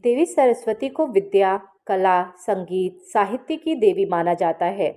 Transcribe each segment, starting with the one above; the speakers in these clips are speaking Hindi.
देवी सरस्वती को विद्या, कला, संगीत, साहित्य की देवी माना जाता है।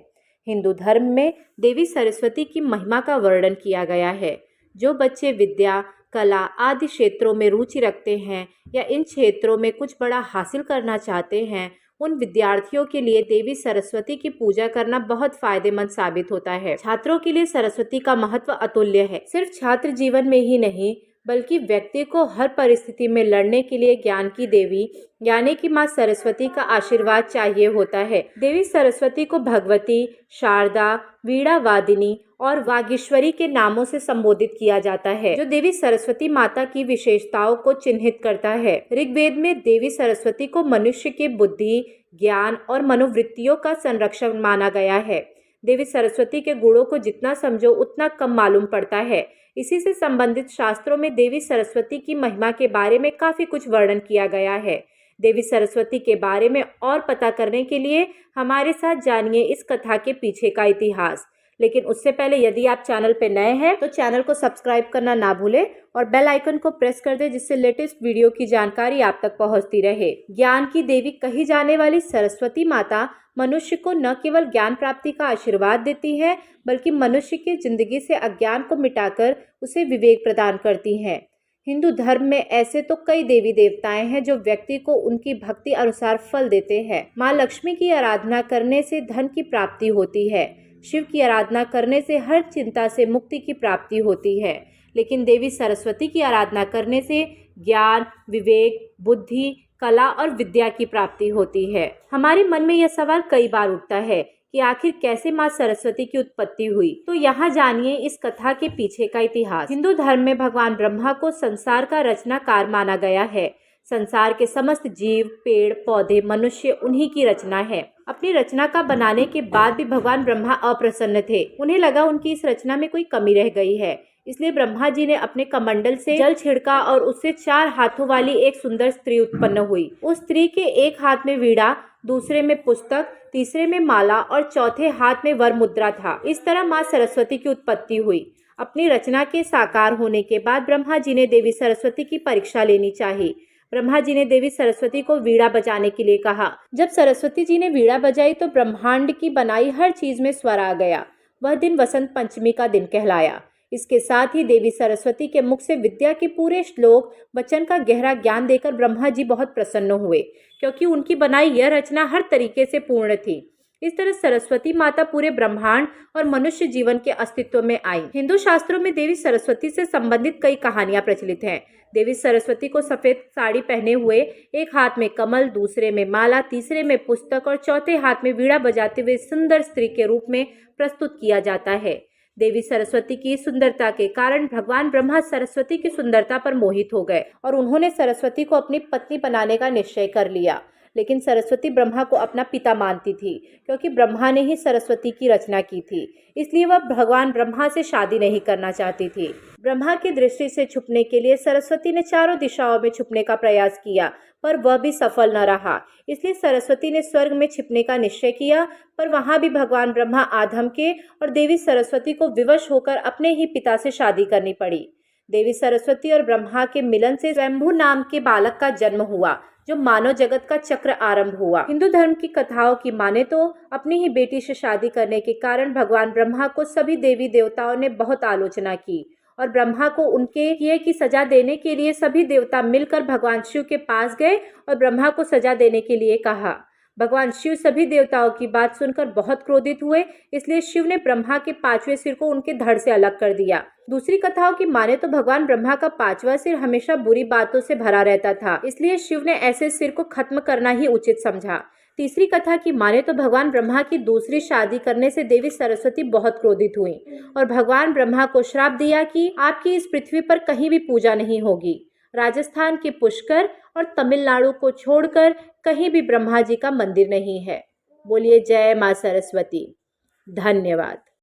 हिंदू धर्म में देवी सरस्वती की महिमा का वर्णन किया गया है। जो बच्चे विद्या, कला आदि क्षेत्रों में रुचि रखते हैं या इन क्षेत्रों में कुछ बड़ा हासिल करना चाहते हैं, उन विद्यार्थियों के लिए देवी सरस्वती की पूजा करना बहुत फायदेमंद साबित होता है। छात्रों के लिए सरस्वती का महत्व अतुल्य है। सिर्फ छात्र जीवन में ही नहीं, बल्कि व्यक्ति को हर परिस्थिति में लड़ने के लिए ज्ञान की देवी यानी कि माँ सरस्वती का आशीर्वाद चाहिए होता है। देवी सरस्वती को भगवती, शारदा, वीणा वादिनी और वागीश्वरी के नामों से संबोधित किया जाता है, जो देवी सरस्वती माता की विशेषताओं को चिन्हित करता है। ऋग्वेद में देवी सरस्वती को मनुष्य के बुद्धि, ज्ञान और मनोवृत्तियों का संरक्षक माना गया है। देवी सरस्वती के गुणों को जितना समझो उतना कम मालूम पड़ता है। इसी से संबंधित शास्त्रों में देवी सरस्वती की महिमा के बारे में काफी कुछ वर्णन किया गया है। देवी सरस्वती के बारे में और पता करने के लिए हमारे साथ जानिए इस कथा के पीछे का इतिहास। लेकिन उससे पहले यदि आप चैनल पे नए हैं तो चैनल को सब्सक्राइब करना ना भूलें और बेल आइकन को प्रेस कर दें, जिससे लेटेस्ट वीडियो की जानकारी आप तक पहुंचती रहे। ज्ञान की देवी कही जाने वाली सरस्वती माता मनुष्य को न केवल ज्ञान प्राप्ति का आशीर्वाद देती है, बल्कि मनुष्य की जिंदगी से अज्ञान को मिटाकर उसे विवेक प्रदान करती हैं। हिंदू धर्म में ऐसे तो कई देवी देवताएं हैं जो व्यक्ति को उनकी भक्ति अनुसार फल देते हैं। माँ लक्ष्मी की आराधना करने से धन की प्राप्ति होती है। शिव की आराधना करने से हर चिंता से मुक्ति की प्राप्ति होती है। लेकिन देवी सरस्वती की आराधना करने से ज्ञान, विवेक, बुद्धि, कला और विद्या की प्राप्ति होती है। हमारे मन में यह सवाल कई बार उठता है कि आखिर कैसे माँ सरस्वती की उत्पत्ति हुई। तो यहाँ जानिए इस कथा के पीछे का इतिहास। हिंदू धर्म में भगवान ब्रह्मा को संसार का रचनाकार माना गया है। संसार के समस्त जीव, पेड़, पौधे, मनुष्य उन्हीं की रचना है। अपनी रचना का बनाने के बाद भी भगवान ब्रह्मा अप्रसन्न थे। उन्हें लगा उनकी इस रचना में कोई कमी रह गई है। इसलिए ब्रह्मा जी ने अपने कमंडल से जल छिड़का और उससे 4 हाथों वाली एक सुंदर स्त्री उत्पन्न हुई। उस स्त्री के एक हाथ में वीणा, दूसरे में पुस्तक, तीसरे में माला और चौथे हाथ में वर मुद्रा था। इस तरह माँ सरस्वती की उत्पत्ति हुई। अपनी रचना के साकार होने के बाद ब्रह्मा जी ने देवी सरस्वती की परीक्षा लेनी चाहिए। ब्रह्मा जी ने देवी सरस्वती को वीणा बजाने के लिए कहा। जब सरस्वती जी ने वीणा बजाई तो ब्रह्मांड की बनाई हर चीज में स्वर आ गया। वह दिन वसंत पंचमी का दिन कहलाया। इसके साथ ही देवी सरस्वती के मुख से विद्या के पूरे श्लोक वचन का गहरा ज्ञान देकर ब्रह्मा जी बहुत प्रसन्न हुए, क्योंकि उनकी बनाई यह रचना हर तरीके से पूर्ण थी। इस तरह सरस्वती माता पूरे ब्रह्मांड और मनुष्य जीवन के अस्तित्व में आई। हिंदू शास्त्रों में देवी सरस्वती से संबंधित कई कहानियां प्रचलित हैं। देवी सरस्वती को सफेद साड़ी पहने हुए, एक हाथ में कमल, दूसरे में माला, तीसरे में पुस्तक और चौथे हाथ में वीणा बजाते हुए सुंदर स्त्री के रूप में प्रस्तुत किया जाता है। देवी सरस्वती की सुंदरता के कारण भगवान ब्रह्मा सरस्वती की सुंदरता पर मोहित हो गए और उन्होंने सरस्वती को अपनी पत्नी बनाने का निश्चय कर लिया। लेकिन सरस्वती ब्रह्मा को अपना पिता मानती थी, क्योंकि ब्रह्मा ने ही सरस्वती की रचना की थी। इसलिए वह भगवान ब्रह्मा से शादी नहीं करना चाहती थी। ब्रह्मा की दृष्टि से छुपने के लिए सरस्वती ने चारों दिशाओं में छुपने का प्रयास किया, पर वह भी सफल न रहा। इसलिए सरस्वती ने स्वर्ग में छिपने का निश्चय किया, पर वहां भी भगवान ब्रह्मा आधम के और देवी सरस्वती को विवश होकर अपने ही पिता से शादी करनी पड़ी। देवी सरस्वती और ब्रह्मा के मिलन से स्वयंभू नाम के बालक का जन्म हुआ, जो मानव जगत का चक्र आरंभ हुआ। हिंदू धर्म की कथाओं की माने तो अपनी ही बेटी से शादी करने के कारण भगवान ब्रह्मा को सभी देवी देवताओं ने बहुत आलोचना की और ब्रह्मा को उनके किए की सजा देने के लिए सभी देवता मिलकर भगवान शिव के पास गए और ब्रह्मा को सजा देने के लिए कहा। भगवान शिव सभी देवताओं की बात सुनकर बहुत क्रोधित हुए, इसलिए शिव ने ब्रह्मा के 5वें सिर को उनके धड़ से अलग कर दिया। दूसरी कथाओं की माने तो भगवान ब्रह्मा का 5वां सिर हमेशा बुरी बातों से भरा रहता था, इसलिए शिव ने ऐसे सिर को खत्म करना ही उचित समझा। तीसरी कथा की माने तो भगवान ब्रह्मा की दूसरी शादी करने से देवी सरस्वती बहुत क्रोधित हुई और भगवान ब्रह्मा को श्राप दिया कि आपकी इस पृथ्वी पर कहीं भी पूजा नहीं होगी। राजस्थान के पुष्कर और तमिलनाडु को छोड़कर कहीं भी ब्रह्मा जी का मंदिर नहीं है। बोलिए जय माँ सरस्वती। धन्यवाद।